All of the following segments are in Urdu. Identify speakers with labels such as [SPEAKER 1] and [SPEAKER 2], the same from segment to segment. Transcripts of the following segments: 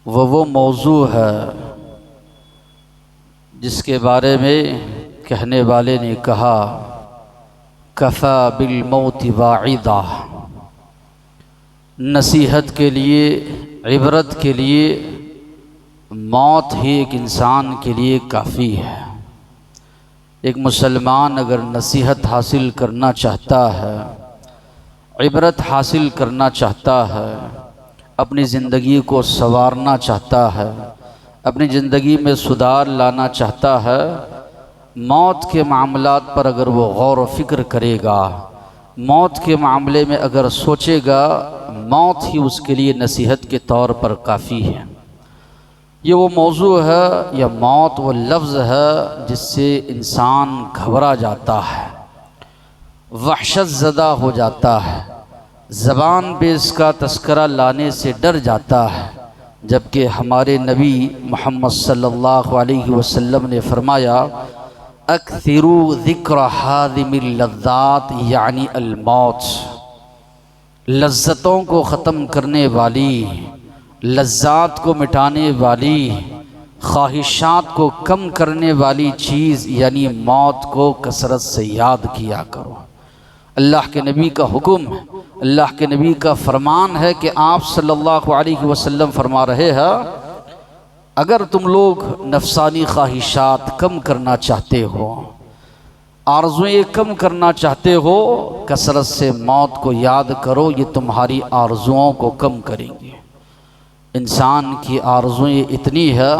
[SPEAKER 1] وہ موضوع ہے جس کے بارے میں کہنے والے نے کہا کفا بالموت واعظا، نصیحت کے لیے، عبرت کے لیے موت ہی ایک انسان کے لیے کافی ہے۔ ایک مسلمان اگر نصیحت حاصل کرنا چاہتا ہے، عبرت حاصل کرنا چاہتا ہے، اپنی زندگی کو سنوارنا چاہتا ہے، اپنی زندگی میں سدھار لانا چاہتا ہے، موت کے معاملات پر اگر وہ غور و فکر کرے گا، موت کے معاملے میں اگر سوچے گا، موت ہی اس کے لیے نصیحت کے طور پر کافی ہے۔ یہ وہ موضوع ہے یا موت وہ لفظ ہے جس سے انسان گھبرا جاتا ہے، وحشت زدہ ہو جاتا ہے، زبان پہ اس کا تذکرہ لانے سے ڈر جاتا ہے، جبکہ ہمارے نبی محمد صلی اللہ علیہ وسلم نے فرمایا اکثروا ذکر ہادم اللذات یعنی الموت، لذتوں کو ختم کرنے والی، لذات کو مٹانے والی، خواہشات کو کم کرنے والی چیز یعنی موت کو کثرت سے یاد کیا کرو۔ اللہ کے نبی کا حکم ہے، اللہ کے نبی کا فرمان ہے کہ آپ صلی اللہ علیہ وسلم فرما رہے ہیں اگر تم لوگ نفسانی خواہشات کم کرنا چاہتے ہو، آرزویں کم کرنا چاہتے ہو، کثرت سے موت کو یاد کرو، یہ تمہاری آرزوؤں کو کم کریں گے۔ انسان کی آرزویں اتنی ہے،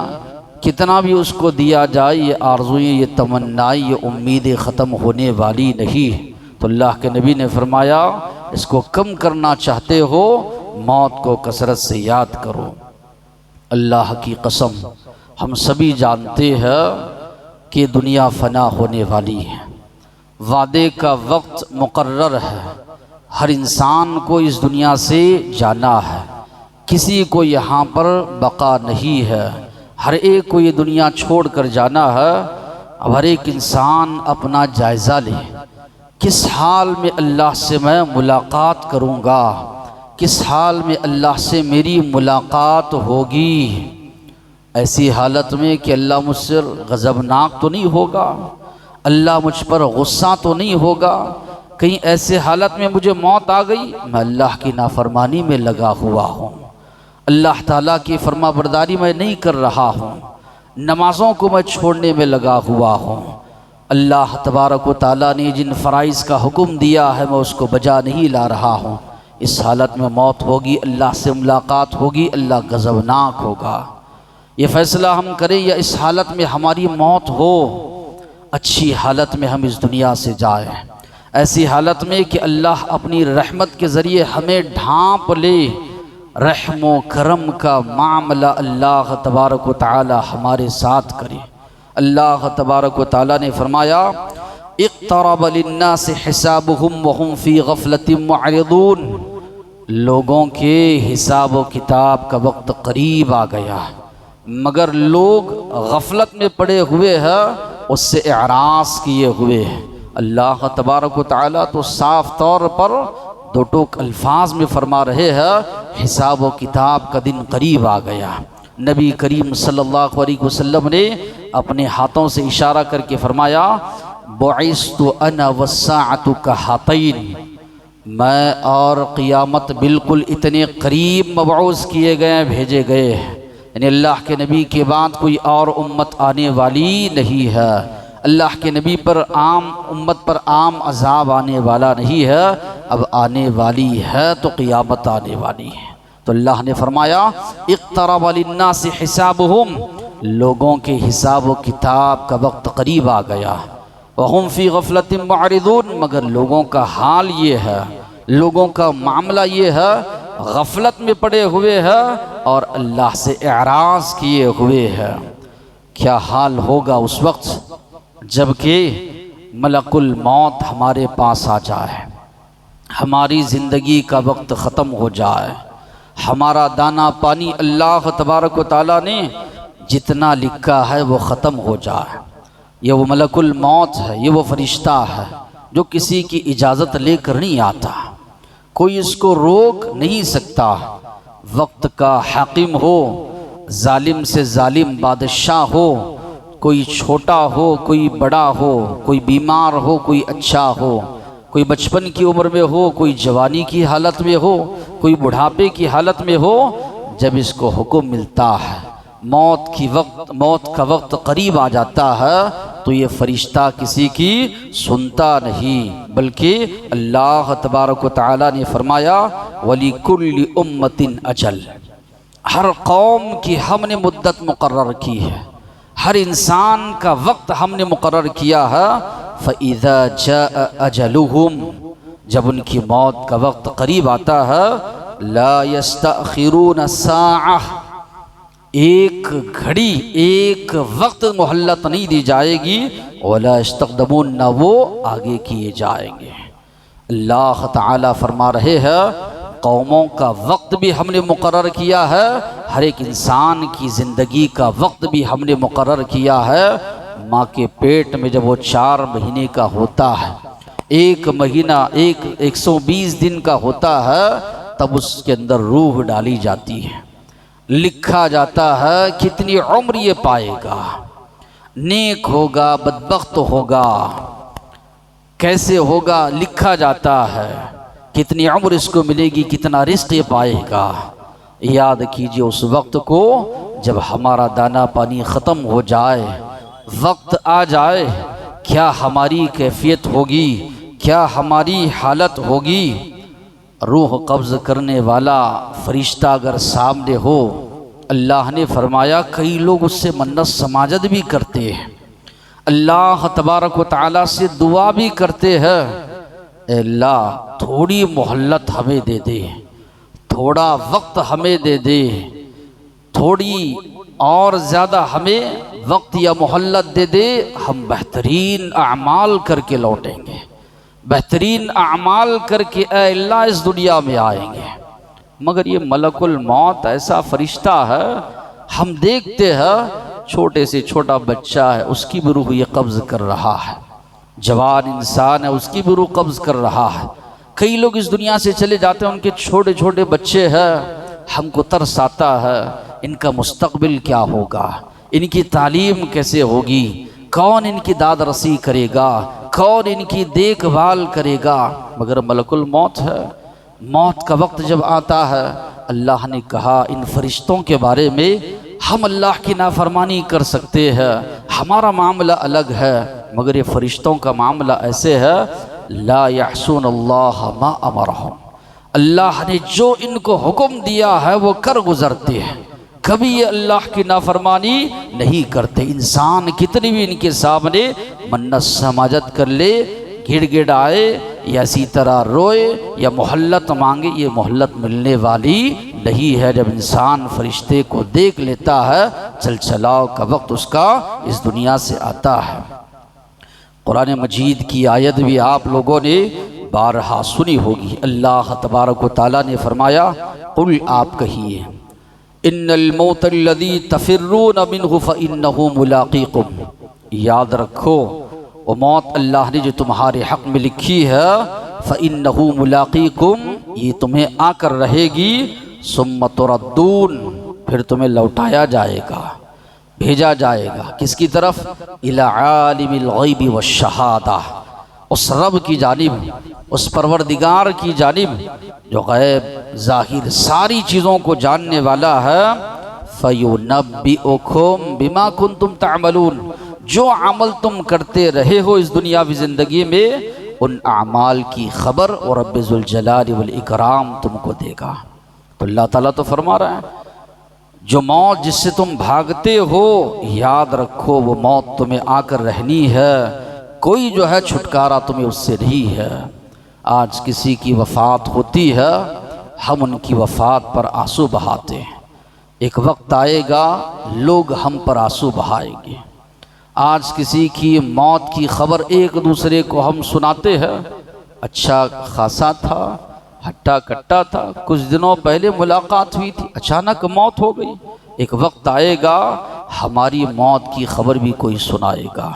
[SPEAKER 1] کتنا بھی اس کو دیا جائے یہ آرزویں، یہ تمنائیں، یہ امیدیں ختم ہونے والی نہیں۔ تو اللہ کے نبی نے فرمایا اس کو کم کرنا چاہتے ہو، موت کو کثرت سے یاد کرو۔ اللہ کی قسم ہم سبھی جانتے ہیں کہ دنیا فنا ہونے والی ہے، وعدے کا وقت مقرر ہے، ہر انسان کو اس دنیا سے جانا ہے، کسی کو یہاں پر بقا نہیں ہے، ہر ایک کو یہ دنیا چھوڑ کر جانا ہے۔ اب ہر ایک انسان اپنا جائزہ لے، کس حال میں اللہ سے میں ملاقات کروں گا، کس حال میں اللہ سے میری ملاقات ہوگی، ایسی حالت میں کہ اللہ مجھ سے غضبناک تو نہیں ہوگا، اللہ مجھ پر غصہ تو نہیں ہوگا، کہیں ایسے حالت میں مجھے موت آ گئی، میں اللہ کی نافرمانی میں لگا ہوا ہوں، اللہ تعالیٰ کی فرما برداری میں نہیں کر رہا ہوں، نمازوں کو میں چھوڑنے میں لگا ہوا ہوں، اللہ تبارک و تعالیٰ نے جن فرائض کا حکم دیا ہے میں اس کو بجا نہیں لا رہا ہوں، اس حالت میں موت ہوگی، اللہ سے ملاقات ہوگی، اللہ غضبناک ہوگا۔ یہ فیصلہ ہم کریں یا اس حالت میں ہماری موت ہو، اچھی حالت میں ہم اس دنیا سے جائیں، ایسی حالت میں کہ اللہ اپنی رحمت کے ذریعے ہمیں ڈھانپ لے، رحم و کرم کا معاملہ اللہ تبارک و تعالی ہمارے ساتھ کرے۔ اللہ تبارک و تعالی نے فرمایا اقترب للناس حسابهم وهم فی غفلۃ معرضون، لوگوں کے حساب و کتاب کا وقت قریب آ گیا مگر لوگ غفلت میں پڑے ہوئے ہیں، اس سے اعراض کیے ہوئے ہیں۔ اللہ تبارک و تعالی تو صاف طور پر دو ٹوک الفاظ میں فرما رہے ہیں حساب و کتاب کا دن قریب آ گیا۔ نبی کریم صلی اللہ علیہ وسلم نے اپنے ہاتھوں سے اشارہ کر کے فرمایا بعثت انا والساعۃ کہاتین، میں اور قیامت بالکل اتنے قریب مبعوث کیے گئے، بھیجے گئے، یعنی اللہ کے نبی کے بعد کوئی اور امت آنے والی نہیں ہے، اللہ کے نبی پر عام امت پر عام عذاب آنے والا نہیں ہے، اب آنے والی ہے تو قیامت آنے والی ہے۔ تو اللہ نے فرمایا اقترب للناس حسابهم، لوگوں کے حساب و کتاب کا وقت قریب آ گیا، وهم فی غفلۃ معرضون، مگر لوگوں کا حال یہ ہے، لوگوں کا معاملہ یہ ہے، غفلت میں پڑے ہوئے ہیں اور اللہ سے اعراض کیے ہوئے ہیں۔ کیا حال ہوگا اس وقت جبکہ ملک الموت ہمارے پاس آ جائے، ہماری زندگی کا وقت ختم ہو جائے، ہمارا دانا پانی اللہ تبارک و تعالیٰ نے جتنا لکھا ہے وہ ختم ہو جائے۔ یہ وہ ملک الموت ہے، یہ وہ فرشتہ ہے جو کسی کی اجازت لے کر نہیں آتا، کوئی اس کو روک نہیں سکتا، وقت کا حاکم ہو، ظالم سے ظالم بادشاہ ہو، کوئی چھوٹا ہو کوئی بڑا ہو، کوئی بیمار ہو کوئی اچھا ہو، کوئی بچپن کی عمر میں ہو کوئی جوانی کی حالت میں ہو، کوئی بڑھاپے کی حالت میں ہو، جب اس کو حکم ملتا ہے، موت کا وقت قریب آ جاتا ہے، تو یہ فرشتہ کسی کی سنتا نہیں، بلکہ اللہ تبارک و تعالی نے فرمایا وَلِكُلِّ أُمَّةٍ أَجَلٌ، ہر قوم کی ہم نے مدت مقرر کی ہے، ہر انسان کا وقت ہم نے مقرر کیا ہے، فَإِذَا جَاءَ أَجَلُهُمْ، جب ان کی موت کا وقت قریب آتا ہے، لَا يَسْتَأْخِرُونَ سَاعَةً، ایک گھڑی ایک وقت مہلت نہیں دی جائے گی، وَلَا يَسْتَقْدَمُونَ، نہ وہ آگے کیے جائیں گے۔ اللہ تعالیٰ فرما رہے ہیں قوموں کا وقت بھی ہم نے مقرر کیا ہے، ہر ایک انسان کی زندگی کا وقت بھی ہم نے مقرر کیا ہے۔ ماں کے پیٹ میں جب وہ 4 مہینے کا ہوتا ہے، 1 مہینہ 120 دن کا ہوتا ہے، تب اس کے اندر روح ڈالی جاتی ہے، لکھا جاتا ہے کتنی عمر یہ پائے گا، نیک ہوگا بدبخت ہوگا، کیسے ہوگا لکھا جاتا ہے، کتنی عمر اس کو ملے گی، کتنا رزق یہ پائے گا۔ یاد کیجئے اس وقت کو جب ہمارا دانا پانی ختم ہو جائے، وقت آ جائے، کیا ہماری کیفیت ہوگی، کیا ہماری حالت ہوگی۔ روح قبض کرنے والا فرشتہ اگر سامنے ہو، اللہ نے فرمایا کئی لوگ اس سے منت سماجت بھی کرتے ہیں، اللہ تبارک و تعالیٰ سے دعا بھی کرتے ہیں، اے اللہ تھوڑی مہلت ہمیں دے دے، تھوڑا وقت ہمیں دے دے، تھوڑی اور زیادہ ہمیں وقت یا مہلت دے دے، ہم بہترین اعمال کر کے لوٹیں گے، بہترین اعمال کر کے اے اللہ اس دنیا میں آئیں گے۔ مگر یہ ملک الموت ایسا فرشتہ ہے، ہم دیکھتے ہیں چھوٹے سے چھوٹا بچہ ہے، اس کی بھی روح یہ قبض کر رہا ہے، جوان انسان ہے اس کی بھی روح قبض کر رہا ہے۔ کئی لوگ اس دنیا سے چلے جاتے ہیں، ان کے چھوٹے چھوٹے بچے ہیں، ہم کو ترس آتا ہے ان کا مستقبل کیا ہوگا، ان کی تعلیم کیسے ہوگی، کون ان کی داد رسی کرے گا، کون ان کی دیکھ بھال کرے گا۔ مگر ملک الموت ہے، موت کا وقت جب آتا ہے، اللہ نے کہا ان فرشتوں کے بارے میں ہم اللہ کی نافرمانی کر سکتے ہیں، ہمارا معاملہ الگ ہے، مگر یہ فرشتوں کا معاملہ ایسے ہے لا یعصون اللہ ما امرہم، اللہ نے جو ان کو حکم دیا ہے وہ کر گزرتے ہیں، کبھی یہ اللہ کی نافرمانی نہیں کرتے۔ انسان کتنی بھی ان کے سامنے منت سماجت کر لے، گڑ گڑ آئے یا اسی طرح روئے یا مہلت مانگے، یہ مہلت ملنے والی نہیں ہے۔ جب انسان فرشتے کو دیکھ لیتا ہے، چل چلاؤ کا وقت اس کا اس دنیا سے آتا ہے۔ قرآن مجید کی آیت بھی آپ لوگوں نے بارہا سنی ہوگی، اللہ تبارک و تعالیٰ نے فرمایا قل، آپ کہیے ان الموت الذی تفرون منہ فانہ ملاقیکم، یاد رکھو وہ موت اللہ نے جو تمہارے حق میں لکھی ہے، فانہ ملاقیکم، یہ تمہیں آ کر رہے گی، ثم تردون، پھر تمہیں لوٹایا جائے گا، بھیجا جائے گا، کس کی طرف؟ الی عالم الغیب والشہادہ، اس رب کی جانب، اس پروردگار کی جانب جو غیب ظاہر ساری چیزوں کو جاننے والا ہے۔ فَيُنَبِّئُكُمْ بِمَا كُنْتُمْ تَعْمَلُونَ، جو عمل تم کرتے رہے ہو اس دنیاوی زندگی میں، ان اعمال کی خبر اور رب ذوالجلال والاکرام تم کو دے گا۔ تو اللہ تعالیٰ تو فرما رہا ہے جو موت جس سے تم بھاگتے ہو، یاد رکھو وہ موت تمہیں آ کر رہنی ہے، کوئی جو ہے چھٹکارا تمہیں اس سے نہیں ہے۔ آج کسی کی وفات ہوتی ہے، ہم ان کی وفات پر آنسو بہاتے ہیں، ایک وقت آئے گا لوگ ہم پر آنسو بہائیں گے۔ آج کسی کی موت کی خبر ایک دوسرے کو ہم سناتے ہیں، اچھا خاصا تھا، ہٹا کٹا تھا، کچھ دنوں پہلے ملاقات ہوئی تھی، اچانک موت ہو گئی۔ ایک وقت آئے گا ہماری موت کی خبر بھی کوئی سنائے گا۔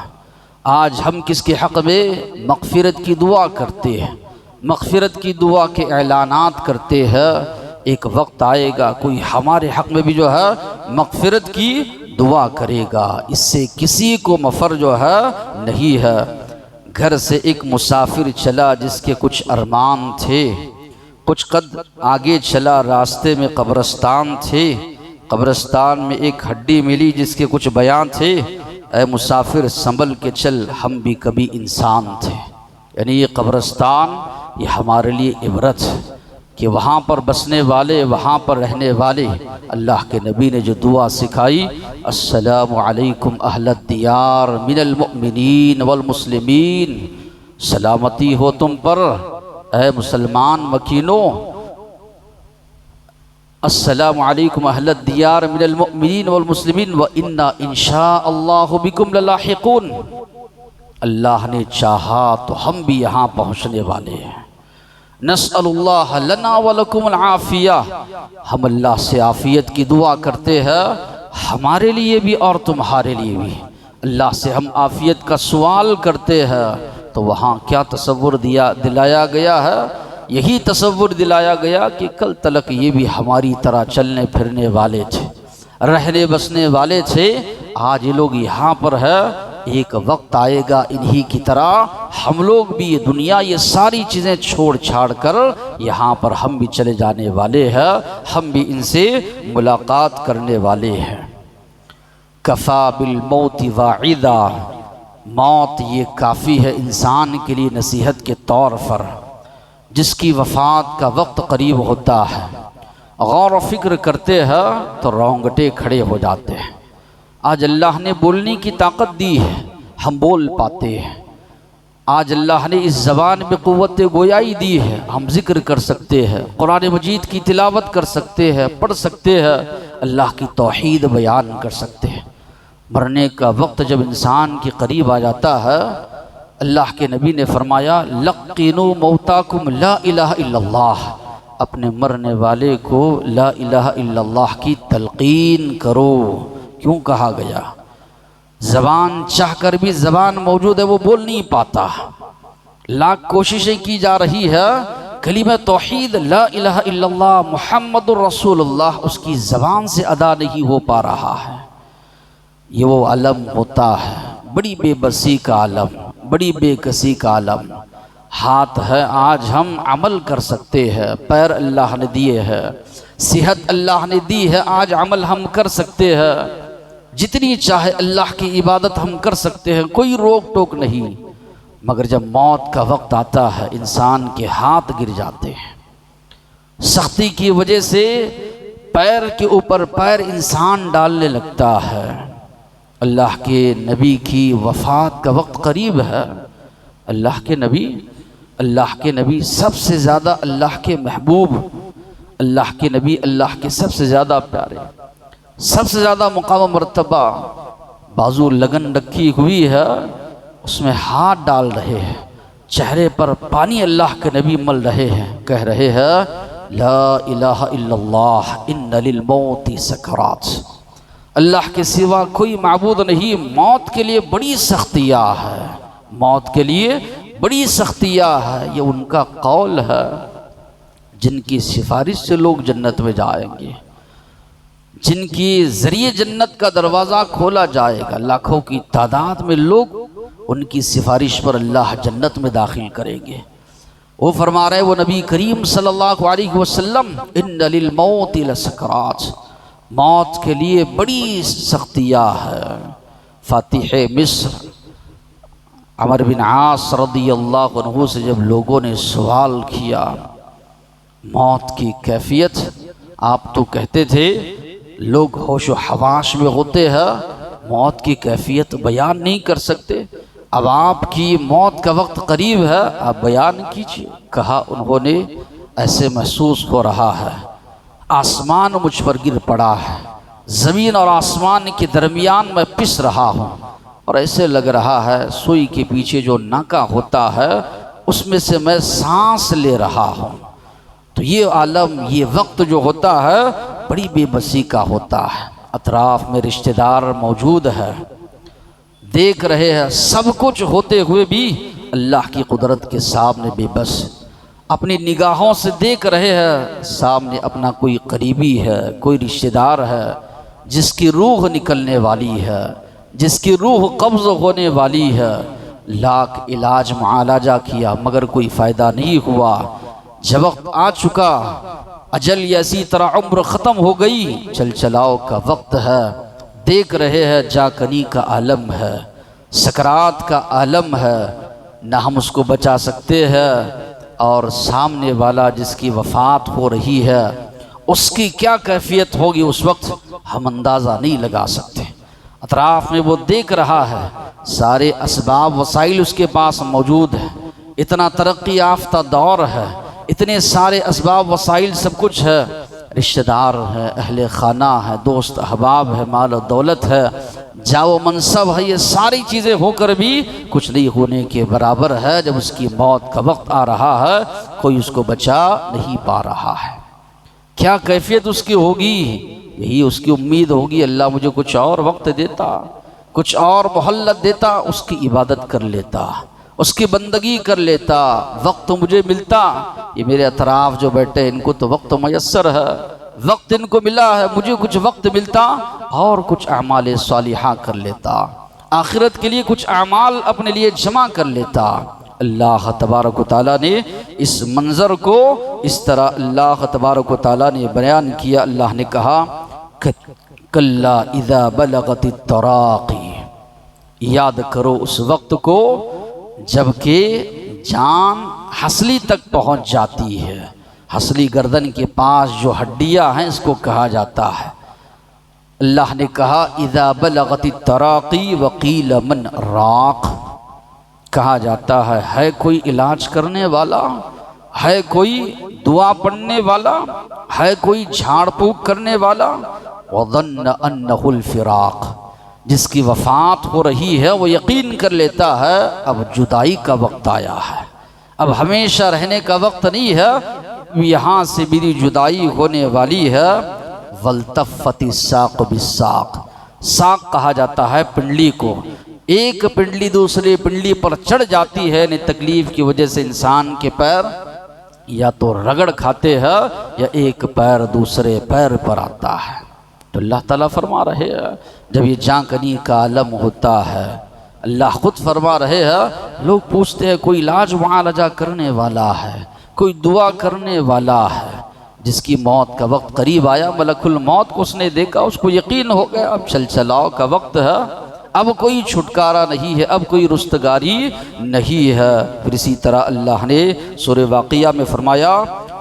[SPEAKER 1] آج ہم کس کے حق میں مغفرت کی دعا کرتے ہیں، مغفرت کی دعا کے اعلانات کرتے ہیں، ایک وقت آئے گا کوئی ہمارے حق میں بھی جو ہے مغفرت کی دعا کرے گا، اس سے کسی کو مفر جو ہے نہیں ہے۔ گھر سے ایک مسافر چلا جس کے کچھ ارمان تھے، کچھ قد آگے چلا راستے میں قبرستان تھے، قبرستان میں ایک ہڈی ملی جس کے کچھ بیان تھے، اے مسافر سنبھل کے چل ہم بھی کبھی انسان تھے۔ یعنی یہ قبرستان یہ ہمارے لیے عبرت کہ وہاں پر بسنے والے، وہاں پر رہنے والے، اللہ کے نبی نے جو دعا سکھائی، السلام علیکم اہل الدیار من المؤمنین والمسلمین، سلامتی ہو تم پر اے مسلمان مکینوں، السلام علیکم اہل الدیار من المؤمنین والمسلمین وَإِنَّا إِنشَاءَ اللَّهُ بِكُمْ لَلَاحِقُونَ، اللہ نے چاہا تو ہم بھی یہاں پہنچنے والے ہیں۔ نسأل اللہ لنا ولکم العافیہ، ہم اللہ سے عافیت کی دعا کرتے ہیں ہمارے لیے بھی اور تمہارے لیے بھی، اللہ سے ہم عافیت کا سوال کرتے ہیں۔ تو وہاں کیا تصور دلایا گیا ہے؟ یہی تصور دلایا گیا کہ کل تلک یہ بھی ہماری طرح چلنے پھرنے والے تھے، رہنے بسنے والے تھے، آج یہ لوگ یہاں پر ہے، ایک وقت آئے گا انہی کی طرح ہم لوگ بھی یہ دنیا یہ ساری چیزیں چھوڑ چھاڑ کر یہاں پر ہم بھی چلے جانے والے ہیں، ہم بھی ان سے ملاقات کرنے والے ہیں۔ کفا بالموت واعظا، موت یہ کافی ہے انسان کے لیے نصیحت کے طور پر، جس کی وفات کا وقت قریب ہوتا ہے غور و فکر کرتے ہیں تو رونگٹے کھڑے ہو جاتے ہیں۔ آج اللہ نے بولنے کی طاقت دی ہے، ہم بول پاتے ہیں، آج اللہ نے اس زبان میں قوت گویائی دی ہے، ہم ذکر کر سکتے ہیں، قرآن مجید کی تلاوت کر سکتے ہیں، پڑھ سکتے ہیں، اللہ کی توحید بیان کر سکتے ہیں۔ مرنے کا وقت جب انسان کے قریب آ جاتا ہے، اللہ کے نبی نے فرمایا لقنوا موتاکم لا الہ الا اللہ، اپنے مرنے والے کو لا الہ الا اللہ کی تلقین کرو۔ کیوں کہا گیا؟ زبان چاہ کر بھی زبان موجود ہے وہ بول نہیں پاتا، لاکھ کوششیں کی جا رہی ہے، کلمہ توحید لا الہ الا اللہ محمد الرسول اللہ اس کی زبان سے ادا نہیں ہو پا رہا ہے۔ یہ وہ عالم ہوتا ہے، بڑی بے بسی کا عالم، بڑی بے کسی کا عالم۔ ہاتھ ہے آج ہم عمل کر سکتے ہیں، پیر اللہ نے دیے ہیں، صحت اللہ نے دی ہے، آج عمل ہم کر سکتے ہیں، جتنی چاہے اللہ کی عبادت ہم کر سکتے ہیں، کوئی روک ٹوک نہیں، مگر جب موت کا وقت آتا ہے انسان کے ہاتھ گر جاتے ہیں، سختی کی وجہ سے پیر کے اوپر پیر انسان ڈالنے لگتا ہے۔ اللہ کے نبی کی وفات کا وقت قریب ہے، اللہ کے نبی سب سے زیادہ اللہ کے محبوب، اللہ کے نبی اللہ کے سب سے زیادہ پیارے، سب سے زیادہ مقام و مرتبہ، بازو لگن رکھی ہوئی ہے، اس میں ہاتھ ڈال رہے ہیں، چہرے پر پانی اللہ کے نبی مل رہے ہیں، کہہ رہے ہیں لا الہ الا اللہ ان للموت سکرات، اللہ کے سوا کوئی معبود نہیں، موت کے لیے بڑی سختیاں ہے، موت کے لیے بڑی سختیاں ہے۔ یہ ان کا قول ہے جن کی سفارش سے لوگ جنت میں جائیں گے، جن کی ذریعے جنت کا دروازہ کھولا جائے گا، لاکھوں کی تعداد میں لوگ ان کی سفارش پر اللہ جنت میں داخل کریں گے۔ وہ فرما رہے وہ نبی کریم صلی اللہ علیہ وسلم ان للموت لسکرات، موت کے لیے بڑی سختیاں ہے۔ فاتح مصر عمر بن عاص رضی اللہ عنہ سے جب لوگوں نے سوال کیا موت کی کیفیت، آپ تو کہتے تھے لوگ ہوش و حواس میں ہوتے ہیں، موت کی کیفیت بیان نہیں کر سکتے، اب آپ کی موت کا وقت قریب ہے، آپ بیان کیجیے۔ کہا انہوں نے ایسے محسوس ہو رہا ہے آسمان مجھ پر گر پڑا ہے، زمین اور آسمان کے درمیان میں پس رہا ہوں، اور ایسے لگ رہا ہے سوئی کے پیچھے جو ناکا ہوتا ہے اس میں سے میں سانس لے رہا ہوں۔ تو یہ عالم، یہ وقت جو ہوتا ہے بڑی بے بسی کا ہوتا ہے، اطراف میں رشتہ دار موجود ہے، دیکھ رہے ہیں سب کچھ ہوتے ہوئے بھی اللہ کی قدرت کے سامنے بے بس۔ اپنی نگاہوں سے دیکھ رہے ہیں سامنے اپنا کوئی قریبی ہے، کوئی رشتہ دار ہے جس کی روح نکلنے والی ہے، جس کی روح قبض ہونے والی ہے، لاکھ علاج معالجہ کیا مگر کوئی فائدہ نہیں ہوا، جب وقت آ چکا اجل یا اسی طرح عمر ختم ہو گئی، چل چلاؤ کا وقت ہے، دیکھ رہے ہیں جا کنی کا عالم ہے، سکرات کا عالم ہے، نہ ہم اس کو بچا سکتے ہیں، اور سامنے والا جس کی وفات ہو رہی ہے اس کی کیا کیفیت ہوگی اس وقت ہم اندازہ نہیں لگا سکتے۔ اطراف میں وہ دیکھ رہا ہے، سارے اسباب وسائل اس کے پاس موجود ہیں، اتنا ترقی یافتہ دور ہے، اتنے سارے اسباب وسائل سب کچھ ہے، رشتہ دار ہے، اہل خانہ ہے، دوست احباب ہے، مال و دولت ہے، جاؤ منصب ہے، یہ ساری چیزیں ہو کر بھی کچھ نہیں ہونے کے برابر ہے۔ جب اس کی موت کا وقت آ رہا ہے کوئی اس کو بچا نہیں پا رہا ہے، کیا کیفیت اس کی ہوگی؟ یہی اس کی امید ہوگی اللہ مجھے کچھ اور وقت دیتا، کچھ اور مہلت دیتا، اس کی عبادت کر لیتا، اس کی بندگی کر لیتا، وقت مجھے ملتا۔ یہ میرے اطراف جو بیٹھے ان کو تو وقت میسر ہے، وقت ان کو ملا ہے، مجھے کچھ وقت ملتا اور کچھ اعمال صالحہ کر لیتا، آخرت کے لیے کچھ اعمال اپنے لیے جمع کر لیتا۔ اللہ تبارک و تعالیٰ نے اس منظر کو اس طرح اللہ تبارک و تعالیٰ نے بیان کیا۔ اللہ نے کہا کلا اذا بلغت التراقی، یاد کرو اس وقت کو جب کہ جان ہنسلی تک پہنچ جاتی ہے، ہنسلی گردن کے پاس جو ہڈیاں ہیں اس کو کہا جاتا ہے۔ اللہ نے کہا اذا بلغت التراقی وقیل من راق، کہا جاتا ہے کوئی علاج کرنے والا، ہے کوئی دعا پڑھنے والا، ہے کوئی جھاڑ پھونک کرنے والا، وظن انہ الفراق، جس کی وفات ہو رہی ہے وہ یقین کر لیتا ہے اب جدائی کا وقت آیا ہے، اب ہمیشہ رہنے کا وقت نہیں ہے، یہاں سے میری جدائی ہونے والی ہے۔ والتفت الساق بالساق، ساق کہا جاتا ہے پنڈلی کو، ایک پنڈلی دوسرے پنڈلی پر چڑھ جاتی ہے، یعنی تکلیف کی وجہ سے انسان کے پیر یا تو رگڑ کھاتے ہیں یا ایک پیر دوسرے پیر پر آتا ہے۔ تو اللہ تعالیٰ فرما رہے ہیں جب یہ جاں کنی کا عالم ہوتا ہے، اللہ خود فرما رہے ہیں، لوگ پوچھتے ہیں کوئی علاج معالجہ کرنے والا ہے، کوئی دعا کرنے والا ہے، جس کی موت کا وقت قریب آیا، ملک الموت کو اس نے دیکھا، اس کو یقین ہو گیا اب چل چلاؤ کا وقت ہے، اب کوئی چھٹکارا نہیں ہے، اب کوئی رستگاری نہیں ہے۔ پھر اسی طرح اللہ نے سورہ واقعہ میں فرمایا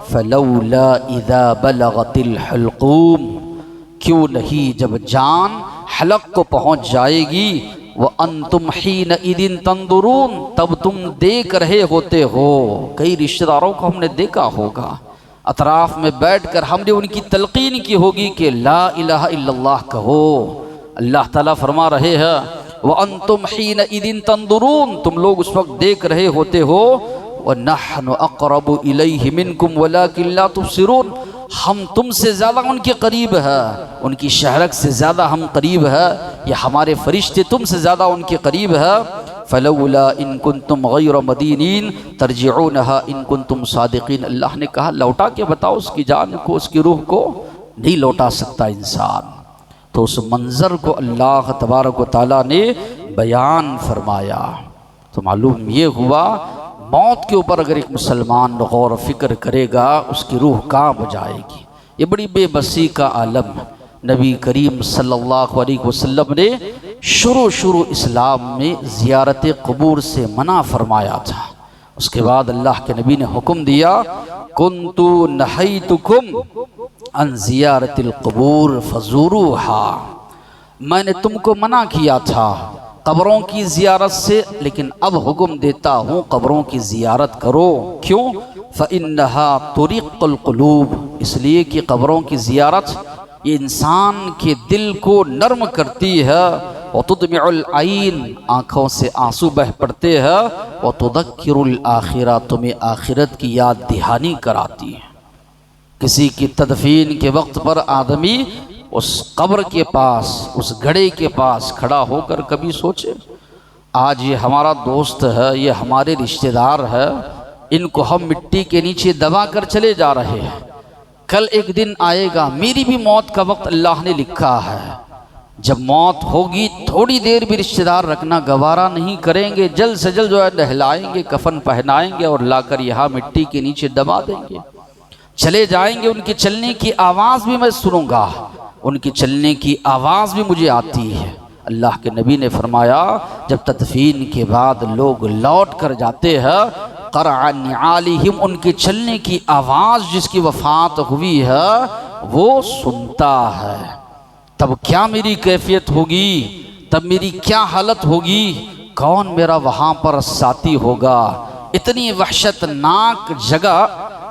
[SPEAKER 1] فلولا اذا بلغت الحلقوم، کیوں نہیں جب جان حلق کو پہنچ جائے گی، وَأَنْتُمْ حِينَئِذٍ تَنْظُرُونَ، تب تم دیکھ رہے ہوتے ہو۔ کئی رشتہ داروں کو ہم نے دیکھا ہوگا، اطراف میں بیٹھ کر ہم نے ان کی تلقین کی ہوگی کہ لا الہ الا اللہ کہو۔ اللہ تعالیٰ فرما رہے ہیں وَأَنْتُمْ حِينَئِذٍ تَنْظُرُونَ، تم لوگ اس وقت دیکھ رہے ہوتے ہو، وَنَحْنُ أَقْرَبُ إِلَيْهِ مِنْكُمْ وَلَكِنْ لَا تُبْصِرُونَ، ہم تم سے زیادہ ان کے قریب ہے، ان کی شہرک سے زیادہ ہم قریب ہے، یا ہمارے فرشتے تم سے زیادہ ان کے قریب ہے۔ فلولا ان کنتم غیر مدینین ترجعونها ان کنتم صادقین، اللہ نے کہا لوٹا کے بتاؤ اس کی جان کو، اس کی روح کو نہیں لوٹا سکتا انسان۔ تو اس منظر کو اللہ تبارک و تعالیٰ نے بیان فرمایا، تو معلوم یہ ہوا موت کے اوپر اگر ایک مسلمان غور و فکر کرے گا اس کی روح کانپ جائے گی۔ یہ بڑی بے بسی کا عالم ہے۔ نبی کریم صلی اللہ علیہ وسلم نے شروع اسلام میں زیارت قبور سے منع فرمایا تھا، اس کے بعد اللہ کے نبی نے حکم دیا کنت نہیتکم عن زیارت القبور فزوروها، میں نے تم کو منع کیا تھا قبروں کی زیارت سے، لیکن اب حکم دیتا ہوں قبروں کی زیارت کرو۔ کیوں؟ فإنها ترق القلوب، اس لیے کہ قبروں کی زیارت یہ انسان کے دل کو نرم کرتی ہے، وتدمع العین، آنکھوں سے آنسو بہ پڑتے ہیں، وتذکر الآخرہ، تمہیں آخرت کی یاد دہانی کراتی ہے۔ کسی کی تدفین کے وقت پر آدمی اس قبر کے پاس، اس گھڑے کے پاس کھڑا ہو کر کبھی سوچے آج یہ ہمارا دوست ہے، یہ ہمارے رشتہ دار ہے، ان کو ہم مٹی کے نیچے دبا کر چلے جا رہے ہیں، کل ایک دن آئے گا، میری بھی موت کا وقت اللہ نے لکھا ہے، جب موت ہوگی تھوڑی دیر بھی رشتہ دار رکھنا گوارا نہیں کریں گے، جلد سے جلد جو ہے نہلائیں گے، کفن پہنائیں گے اور لا کر یہاں مٹی کے نیچے دبا دیں گے، چلے جائیں گے۔ ان کی چلنے کی آواز بھی میں سنوں گا، ان کی چلنے کی آواز بھی مجھے آتی ہے۔ اللہ کے نبی نے فرمایا جب تدفین کے بعد لوگ لوٹ کر جاتے ہیں، قرع نعالہم، ان کے چلنے کی آواز جس کی وفات ہوئی ہے وہ سنتا ہے، تب کیا میری کیفیت ہوگی، تب میری کیا حالت ہوگی، کون میرا وہاں پر ساتھی ہوگا۔ اتنی وحشتناک جگہ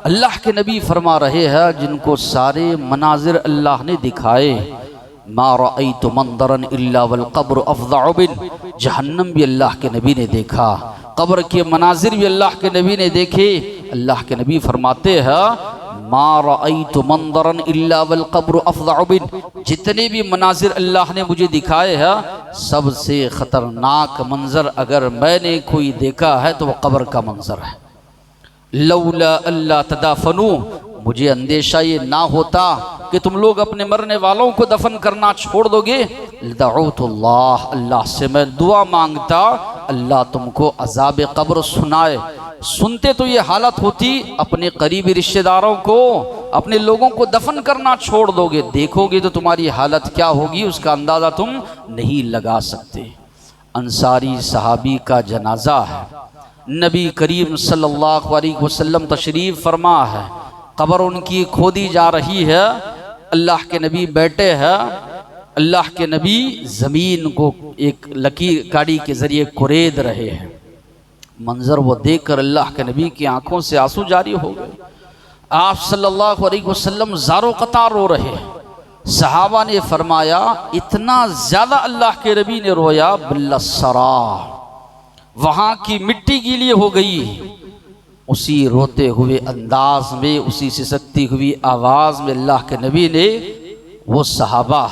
[SPEAKER 1] اللہ کے نبی فرما رہے ہیں جن کو سارے مناظر اللہ نے دکھائے، ما رأیت منظرا الا والقبر افظع من، جہنم بھی اللہ کے نبی نے دیکھا، قبر کے مناظر بھی اللہ کے نبی نے دیکھے۔ اللہ کے نبی فرماتے ہیں ما رأیت منظرا الا والقبر افظع من، جتنے بھی مناظر اللہ نے مجھے دکھائے ہیں سب سے خطرناک منظر اگر میں نے کوئی دیکھا ہے تو وہ قبر کا منظر ہے۔ لولا اللہ تدافنوا، مجھے اندیشہ یہ نہ ہوتا کہ تم لوگ اپنے مرنے والوں کو دفن کرنا چھوڑ دو گے، لدعوت اللہ، اللہ سے میں دعا مانگتا اللہ تم کو عذاب قبر سنائے۔ سنتے تو یہ حالت ہوتی، اپنے قریبی رشتہ داروں کو، اپنے لوگوں کو دفن کرنا چھوڑ دو گے، دیکھو گے تو تمہاری حالت کیا ہوگی اس کا اندازہ تم نہیں لگا سکتے۔ انصاری صحابی کا جنازہ ہے، نبی کریم صلی اللہ علیہ وسلم تشریف فرما ہے، قبر ان کی کھودی جا رہی ہے، اللہ کے نبی بیٹھے ہیں، اللہ کے نبی زمین کو ایک لکیر گاڑی کے ذریعے کورید رہے ہیں۔ منظر وہ دیکھ کر اللہ کے نبی کی آنکھوں سے آنسو جاری ہو گئے، آپ صلی اللہ علیہ وسلم زارو قطار رو رہے ہیں۔ صحابہ نے فرمایا اتنا زیادہ اللہ کے نبی نے رویا بالسرا، وہاں کی مٹی گیلی ہو گئی۔ اسی روتے ہوئے انداز میں، اسی سسکتی ہوئی آواز میں اللہ کے نبی نے وہ صحابہ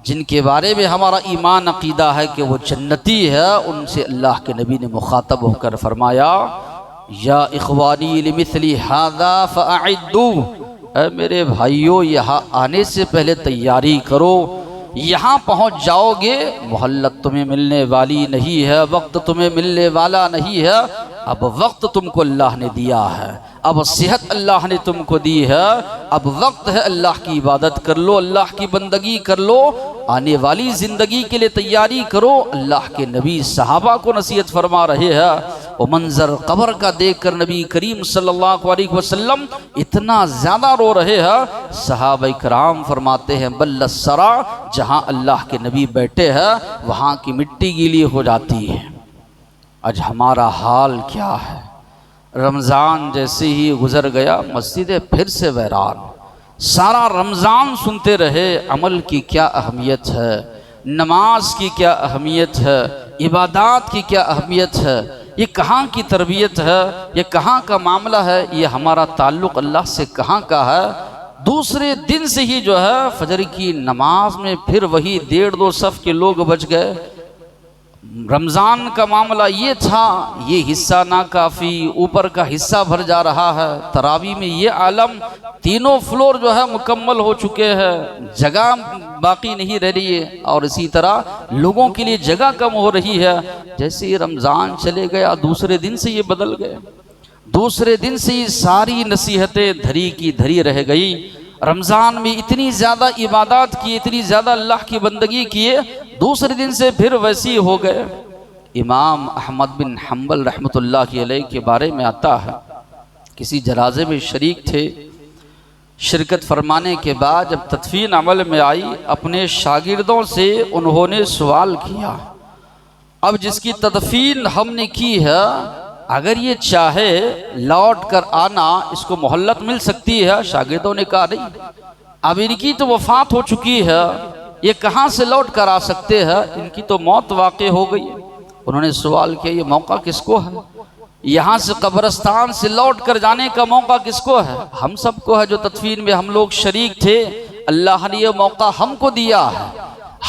[SPEAKER 1] جن کے بارے میں ہمارا ایمان عقیدہ ہے کہ وہ جنتی ہے، ان سے اللہ کے نبی نے مخاطب ہو کر فرمایا یا اخوانی لمثلی ھذا فاعدوا، اے میرے بھائیو یہاں آنے سے پہلے تیاری کرو، یہاں پہنچ جاؤ گے مہلت تمہیں ملنے والی نہیں ہے، وقت تمہیں ملنے والا نہیں ہے، اب وقت تم کو اللہ نے دیا ہے، اب صحت اللہ نے تم کو دی ہے، اب وقت ہے اللہ کی عبادت کر لو، اللہ کی بندگی کر لو، آنے والی زندگی کے لیے تیاری کرو۔ اللہ کے نبی صحابہ کو نصیحت فرما رہے ہیں، وہ منظر قبر کا دیکھ کر نبی کریم صلی اللہ علیہ وسلم اتنا زیادہ رو رہے ہیں، صحابہ کرام فرماتے ہیں بل السرا، جہاں اللہ کے نبی بیٹھے ہیں وہاں کی مٹی گیلی ہو جاتی ہے۔ آج ہمارا حال کیا ہے؟ رمضان جیسے ہی گزر گیا مسجدیں پھر سے ویران، سارا رمضان سنتے رہے عمل کی کیا اہمیت ہے، نماز کی کیا اہمیت ہے، عبادات کی کیا اہمیت ہے، یہ کہاں کی تربیت ہے، یہ کہاں کا معاملہ ہے، یہ ہمارا تعلق اللہ سے کہاں کا ہے۔ دوسرے دن سے ہی جو ہے فجر کی نماز میں پھر وہی 1.5-2 صف کے لوگ بچ گئے۔ رمضان کا معاملہ یہ تھا، یہ حصہ ناکافی، اوپر کا حصہ بھر جا رہا ہے۔ تراویح میں یہ عالم، تینوں فلور جو ہے مکمل ہو چکے ہیں، جگہ باقی نہیں رہ رہی ہے، اور اسی طرح لوگوں کے لیے جگہ کم ہو رہی ہے۔ جیسے یہ رمضان چلے گیا دوسرے دن سے یہ بدل گئے، دوسرے دن سے یہ ساری نصیحتیں دھری کی دھری رہ گئی۔ رمضان میں اتنی زیادہ عبادات کی، اتنی زیادہ اللہ کی بندگی کیے، دوسرے دن سے پھر ویسی ہو گئے۔ امام احمد بن حنبل رحمۃ اللہ علیہ کے بارے میں آتا ہے، کسی جنازے میں شریک تھے، شرکت فرمانے کے بعد جب تدفین عمل میں آئی اپنے شاگردوں سے انہوں نے سوال کیا، اب جس کی تدفین ہم نے کی ہے اگر یہ چاہے لوٹ کر آنا اس کو مہلت مل سکتی ہے؟ شاگردوں نے کہا نہیں، اب ان کی تو وفات ہو چکی ہے، یہ کہاں سے لوٹ کر آ سکتے ہیں، ان کی تو موت واقع ہو گئی۔ انہوں نے سوال کیا یہ موقع کس کو ہے؟ یہاں سے قبرستان سے لوٹ کر جانے کا موقع کس کو ہے؟ ہم سب کو ہے جو تدفین میں ہم لوگ شریک تھے، اللہ نے یہ موقع ہم کو دیا ہے،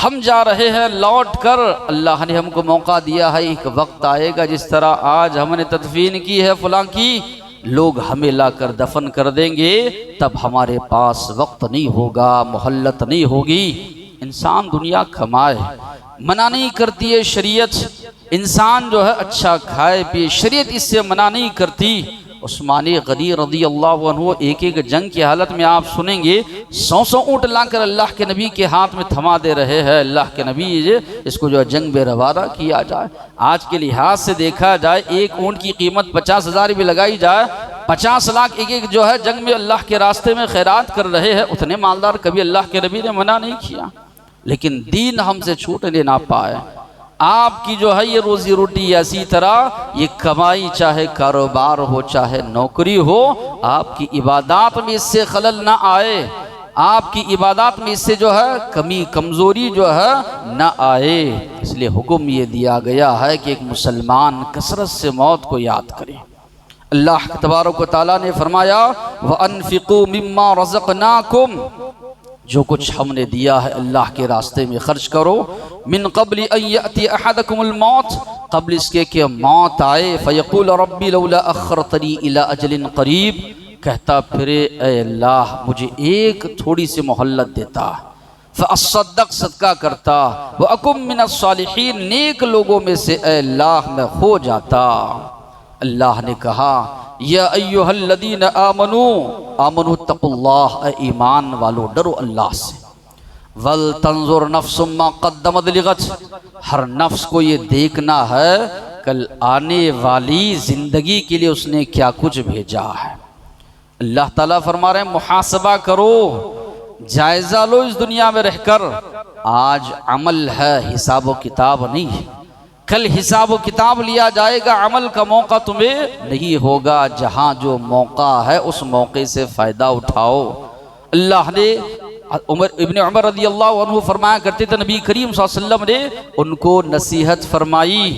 [SPEAKER 1] ہم جا رہے ہیں لوٹ کر، اللہ نے ہم کو موقع دیا ہے، ایک وقت آئے گا جس طرح آج ہم نے تدفین کی ہے فلاں کی، لوگ ہمیں لا کر دفن کر دیں گے، تب ہمارے پاس وقت نہیں ہوگا، مہلت نہیں ہوگی۔ انسان دنیا کمائے، منع نہیں کرتی ہے شریعت، انسان جو ہے اچھا کھائے پیے، شریعت اس سے منع نہیں کرتی۔ عثمان غنی رضی اللہ عنہ ایک ایک جنگ کی حالت میں آپ سنیں گے 100 اونٹ لا کر اللہ کے نبی کے ہاتھ میں تھما دے رہے ہیں، اللہ کے نبی اس کو جو ہے جنگ میں روانہ کیا جائے۔ آج کے لحاظ سے دیکھا جائے ایک اونٹ کی قیمت 50,000 بھی لگائی جائے، 50 لاکھ ایک ایک جو ہے جنگ میں اللہ کے راستے میں خیرات کر رہے ہیں، اتنے مالدار کبھی اللہ کے نبی نے منع نہیں کیا۔ لیکن دین ہم سے چھوٹنے نہ پائے۔ آپ کی جو ہے یہ روزی روٹی اسی طرح یہ کمائی، چاہے کاروبار ہو چاہے نوکری ہو، آپ کی عبادات میں اس سے خلل نہ آئے، آپ کی عبادات میں اس سے جو ہے کمی کمزوری جو ہے نہ آئے۔ اس لیے حکم یہ دیا گیا ہے کہ ایک مسلمان کثرت سے موت کو یاد کرے۔ اللہ تبارک و تعالیٰ نے فرمایا وَأَنفِقُوا مِمَّا رَزَقْنَاكُمْ، جو کچھ ہم نے دیا ہے اللہ کے راستے میں خرچ کرو، من قبل ان یأتی احدکم الموت، قبل اس کے کہ موت آئے، فیقول ربی لولا اخرتنی الی اجل قریب، کہتا پھرے اے اللہ مجھے ایک تھوڑی سی مہلت دیتا، فاصدق صدقہ کرتا، واکن من الصالحین نیک لوگوں میں سے اے اللہ میں ہو جاتا۔ اللہ نے کہا یا ایہا الذین آمنوا اتقوا اللہ، اے ایمان والو ڈرو اللہ سے، وَلْتَنْظُرْ نَفْسٌ مَّا قَدَّمَتْ لِغَدٍ، ہر نفس کو یہ دیکھنا ہے کل آنے والی زندگی کے لیے اس نے کیا کچھ بھیجا ہے۔ اللہ تعالیٰ فرما رہے ہیں محاسبہ کرو، جائزہ لو اس دنیا میں رہ کر، آج عمل ہے حساب و کتاب نہیں، کل حساب و کتاب لیا جائے گا، عمل کا موقع تمہیں نہیں ہوگا، جہاں جو موقع ہے اس موقع سے فائدہ اٹھاؤ۔ اللہ نے ابن عمر رضی اللہ عنہ فرمایا کرتے تھے، نبی کریم صلی اللہ علیہ وسلم نے ان کو نصیحت فرمائی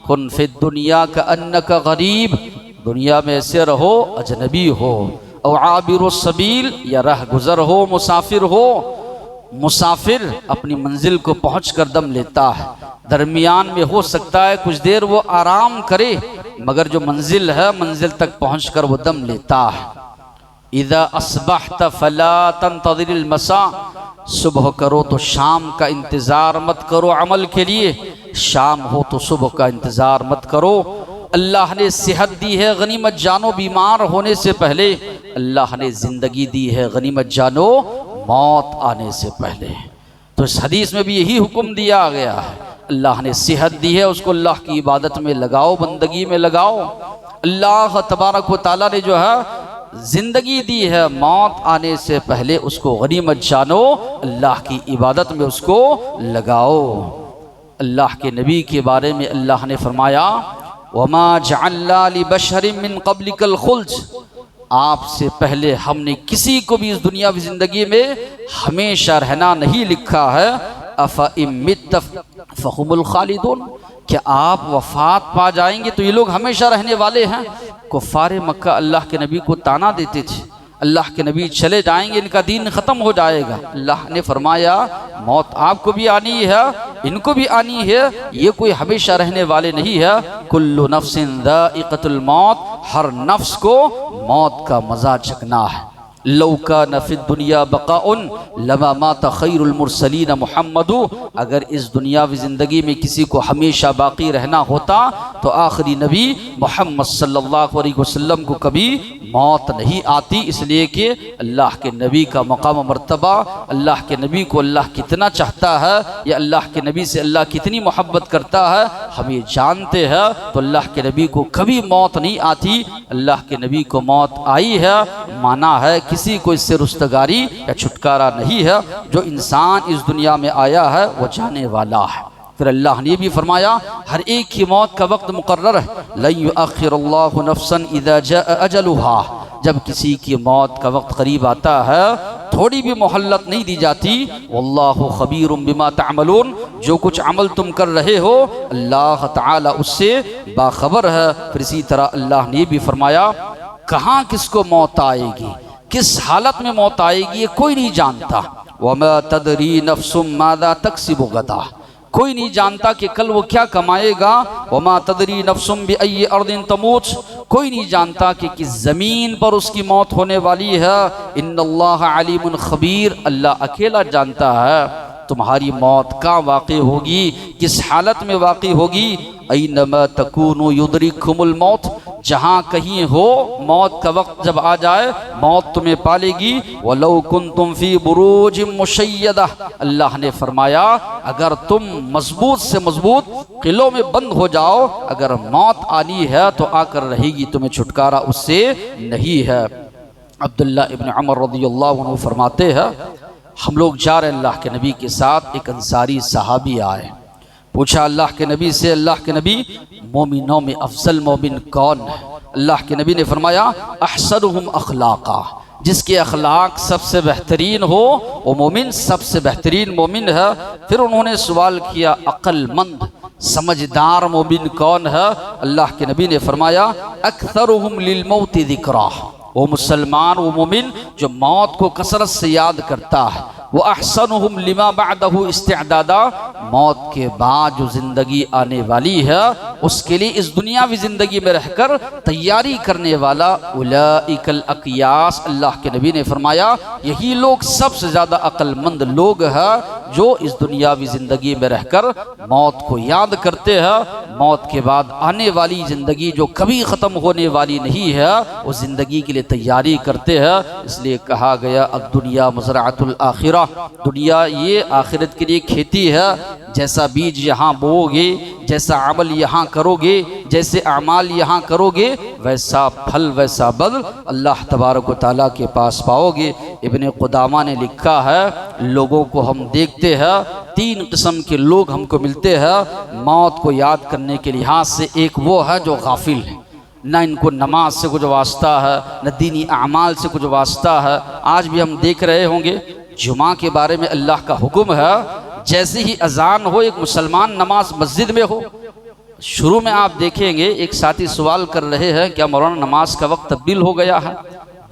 [SPEAKER 1] کن فی الدنیا کأنک غریب، دنیا میں ایسے رہو اجنبی ہو، او عابر السبیل، یا رہ گزر ہو، مسافر ہو۔ مسافر اپنی منزل کو پہنچ کر دم لیتا ہے، درمیان میں ہو سکتا ہے کچھ دیر وہ آرام کرے، مگر جو منزل ہے منزل تک پہنچ کر وہ دم لیتا ہے۔ اذا اصبحت فلا تنتظر المساء، صبح کرو تو شام کا انتظار مت کرو عمل کے لیے، شام ہو تو صبح کا انتظار مت کرو۔ اللہ نے صحت دی ہے غنیمت جانو بیمار ہونے سے پہلے، اللہ نے زندگی دی ہے غنیمت جانو موت آنے سے پہلے۔ تو اس حدیث میں بھی یہی حکم دیا گیا ہے، اللہ نے صحت دی ہے اس کو اللہ کی عبادت میں لگاؤ، بندگی میں لگاؤ۔ اللہ تبارک و تعالیٰ نے جو ہے زندگی دی ہے موت آنے سے پہلے اس کو غنیمت جانو، اللہ کی عبادت میں اس کو لگاؤ۔ اللہ کے نبی کے بارے میں اللہ نے فرمایا وَمَا جَعَلْنَا لِبَشَرٍ مِّن قَبْلِكَ الْخُلْدَ، آپ سے پہلے ہم نے کسی کو بھی اس دنیاوی زندگی میں ہمیشہ رہنا نہیں لکھا ہے۔ أَفَإِن مِّتَّ فَهُمُ الْخَالِدُونَ، کہ آپ وفات پا جائیں گے تو یہ لوگ ہمیشہ رہنے والے ہیں۔ کفار مکہ اللہ کے نبی کو طعنہ دیتے تھے، اللہ کے نبی چلے جائیں گے ان کا دین ختم ہو جائے گا۔ اللہ نے فرمایا موت آپ کو بھی آنی ہے، ان کو بھی آنی ہے، یہ کوئی ہمیشہ رہنے والے نہیں ہے۔ کل نفس ذائقۃ الموت، ہر نفس کو موت کا مزہ چکھنا ہے۔ لو کان فی الدنیا بقاء لما مات خیر المرسلین محمد، اگر اس دنیاوی زندگی میں کسی کو ہمیشہ باقی رہنا ہوتا تو آخری نبی محمد صلی اللہ علیہ وسلم کو کبھی موت نہیں آتی، اس لیے کہ اللہ کے نبی کا مقام و مرتبہ، اللہ کے نبی کو اللہ کتنا چاہتا ہے یا اللہ کے نبی سے اللہ کتنی محبت کرتا ہے ہم یہ جانتے ہیں، تو اللہ کے نبی کو کبھی موت نہیں آتی۔ اللہ کے نبی کو موت آئی ہے، مانا ہے کسی کو اس سے رستگاری یا چھٹکارا نہیں ہے، جو انسان اس دنیا میں آیا ہے وہ جانے والا ہے۔ پھر اللہ نے بھی فرمایا ہر ایک کی موت کا وقت مقرر ہے، لن یؤخر اللہ نفسا اذا جاء اجلها، جب کسی کی موت کا وقت قریب آتا ہے تھوڑی بھی مہلت نہیں دی جاتی۔ واللہ خبیر بما تعملون، جو کچھ عمل تم کر رہے ہو اللہ تعالی اس سے باخبر ہے۔ پھر اسی طرح اللہ نے بھی فرمایا کہاں کس کو موت آئے گی، کس حالت میں موت آئے گی یہ کوئی نہیں جانتا۔ وما تدری نفس ماذا تکسب غدا، کوئی نہیں جانتا کہ کل وہ کیا کمائے گا، وما تدری نفس بأی ارض تموت، کوئی نہیں جانتا کہ کس زمین پر اس کی موت ہونے والی ہے، ان اللہ علیم خبیر، اللہ اکیلا جانتا ہے تمہاری موت کہاں واقع ہوگی، کس حالت میں واقع ہوگی، اینما تکونوا یدرککم الموت، جہاں کہیں ہو موت کا وقت جب آ جائے موت تمہیں پالے گی، وَلَوْ كُنْتُمْ فِي بُرُوجٍ مُشَيَّدَةٍ، اللہ نے فرمایا اگر تم مضبوط سے مضبوط قلعوں میں بند ہو جاؤ، اگر موت آنی ہے تو آ کر رہے گی، تمہیں چھٹکارا اس سے نہیں ہے۔ عبداللہ ابن عمر رضی اللہ عنہ فرماتے ہیں ہم لوگ جا رہے اللہ کے نبی کے ساتھ، ایک انصاری صحابی آئے، پوچھا اللہ کے نبی سے، اللہ کے نبی مومنوں میں افضل مومن کون ہے؟ اللہ کے نبی نے فرمایا احسنہم اخلاقا، جس کے اخلاق سب سے بہترین ہو وہ مومن سب سے بہترین مومن ہے۔ پھر انہوں نے سوال کیا عقل مند سمجھدار مومن کون ہے؟ اللہ کے نبی نے فرمایا اکثرہم للموت ذکرا، وہ مسلمان وہ مومن جو موت کو کثرت سے یاد کرتا ہے، وہ احسنہم لما بعدہ استعدادا، موت کے بعد جو زندگی آنے والی ہے اس کے لیے اس دنیاوی زندگی میں رہ کر تیاری کرنے والا، اولئک الاقیاس، اللہ کے نبی نے فرمایا یہی لوگ سب سے زیادہ عقل مند لوگ ہیں جو اس دنیاوی زندگی میں رہ کر موت کو یاد کرتے ہیں، موت کے بعد آنے والی زندگی جو کبھی ختم ہونے والی نہیں ہے اس زندگی کے لیے تیاری کرتے ہیں۔ اس لیے کہا گیا الدنیا مزرعۃ الآخرہ، دنیا یہ آخرت کے لیے کھیتی ہے، جیسا بیج یہاں بو گے، جیسا عمل یہاں کرو گے، جیسے اعمال یہاں کرو گے، ویسا پھل ویسا بدل اللہ تبارک و تعالیٰ کے پاس پاؤ گے۔ ابن قدامہ نے لکھا ہے لوگوں کو ہم دیکھتے ہیں، تین قسم کے لوگ ہم کو ملتے ہیں موت کو یاد کرنے کے لحاظ سے، ایک وہ ہے جو غافل ہے، نہ ان کو نماز سے کچھ واسطہ ہے نہ دینی اعمال سے کچھ واسطہ ہے۔ آج بھی ہم دیکھ رہے ہوں گے جمعہ کے بارے میں اللہ کا حکم ہے، جیسے ہی اذان ہو ایک مسلمان نماز مسجد میں ہو، شروع میں آپ دیکھیں گے ایک ساتھی سوال کر رہے ہیں کیا مولانا نماز کا وقت تبدیل ہو گیا ہے؟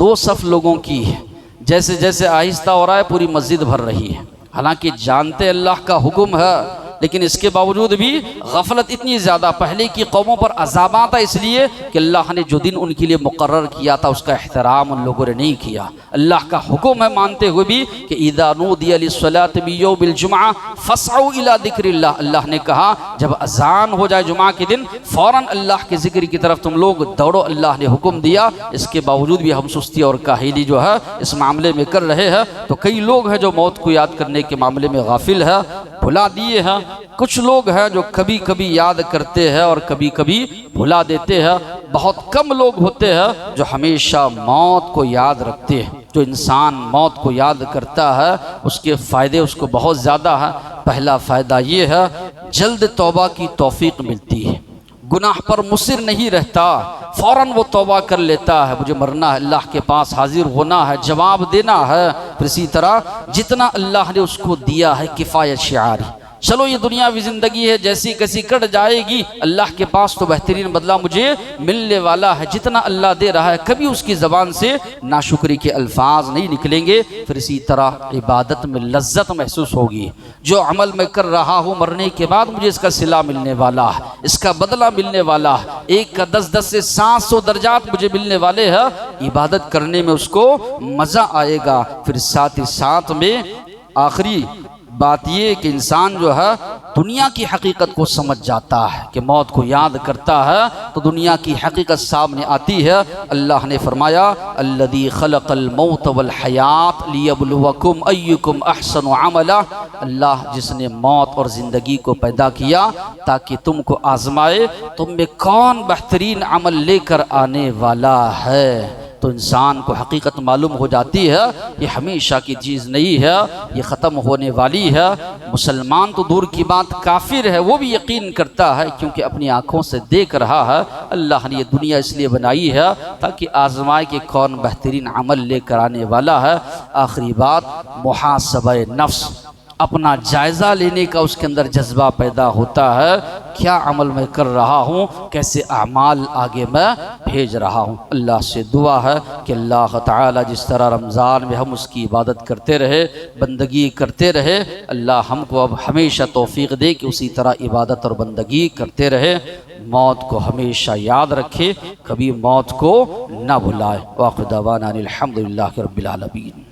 [SPEAKER 1] دو صف لوگوں کی ہے، جیسے جیسے آہستہ ہو رہا ہے پوری مسجد بھر رہی ہے، حالانکہ جانتے اللہ کا حکم ہے لیکن اس کے باوجود بھی غفلت اتنی زیادہ۔ پہلے کی قوموں پر عذاب آتا اس لیے کہ اللہ نے جو دن ان کے لیے مقرر کیا تھا اس کا احترام ان لوگوں نے نہیں کیا۔ اللہ کا حکم ہے مانتے ہوئے بھی کہ اذا نودی للصلاۃ من یوم الجمعہ فاسعوا الی ذکر اللہ، اللہ نے کہا جب اذان ہو جائے جمعہ کے دن فوراً اللہ کے ذکر کی طرف تم لوگ دوڑو، اللہ نے حکم دیا۔ اس کے باوجود بھی ہم سستی اور کاہلی جو ہے اس معاملے میں کر رہے ہیں، تو کئی لوگ ہیں جو موت کو یاد کرنے کے معاملے میں غافل ہے، بھلا دیے ہیں۔ کچھ لوگ ہیں جو کبھی کبھی یاد کرتے ہیں اور کبھی کبھی بھلا دیتے ہیں، بہت کم لوگ ہوتے ہیں جو ہمیشہ موت کو یاد رکھتے ہیں۔ جو انسان موت کو یاد کرتا ہے اس کے فائدے اس کو بہت زیادہ ہیں۔ پہلا فائدہ یہ ہے جلد توبہ کی توفیق ملتی ہے، گناہ پر مصر نہیں رہتا، فوراً وہ توبہ کر لیتا ہے، مجھے مرنا ہے، اللہ کے پاس حاضر ہونا ہے، جواب دینا ہے۔ پھر اسی طرح جتنا اللہ نے اس کو دیا ہے کفایت شعاری، چلو یہ دنیاوی زندگی ہے جیسی کیسی کٹ جائے گی، اللہ کے پاس تو بہترین بدلہ مجھے ملنے والا ہے، جتنا اللہ دے رہا ہے کبھی اس کی زبان سے ناشکری کے الفاظ نہیں نکلیں گے۔ پھر اسی طرح عبادت میں لذت محسوس ہوگی، جو عمل میں کر رہا ہوں مرنے کے بعد مجھے اس کا صلہ ملنے والا ہے، اس کا بدلہ ملنے والا ہے، ایک کا 10 سے 700 درجات مجھے ملنے والے ہیں، عبادت کرنے میں اس کو مزہ آئے گا۔ پھر ساتھ ہی ساتھ میں آخری بات یہ کہ انسان جو ہے دنیا کی حقیقت کو سمجھ جاتا ہے کہ موت کو یاد کرتا ہے تو دنیا کی حقیقت سامنے آتی ہے۔ اللہ نے فرمایا الذی خلق الموت والحیات لیبلوکم ایکم احسن عملا، اللہ جس نے موت اور زندگی کو پیدا کیا تاکہ تم کو آزمائے تم میں کون بہترین عمل لے کر آنے والا ہے۔ تو انسان کو حقیقت معلوم ہو جاتی ہے یہ ہمیشہ کی چیز نہیں ہے، یہ ختم ہونے والی ہے۔ مسلمان تو دور کی بات کافر ہے وہ بھی یقین کرتا ہے کیونکہ اپنی آنکھوں سے دیکھ رہا ہے اللہ نے یہ دنیا اس لیے بنائی ہے تاکہ آزمائے کہ کون بہترین عمل لے کر آنے والا ہے۔ آخری بات محاسبہ نفس، اپنا جائزہ لینے کا اس کے اندر جذبہ پیدا ہوتا ہے، کیا عمل میں کر رہا ہوں، کیسے اعمال آگے میں بھیج رہا ہوں۔ اللہ سے دعا ہے کہ اللہ تعالی جس طرح رمضان میں ہم اس کی عبادت کرتے رہے، بندگی کرتے رہے، اللہ ہم کو اب ہمیشہ توفیق دے کہ اسی طرح عبادت اور بندگی کرتے رہے، موت کو ہمیشہ یاد رکھے، کبھی موت کو نہ بھلائے۔ وآخر دعوانا الحمدللہ رب العالمین۔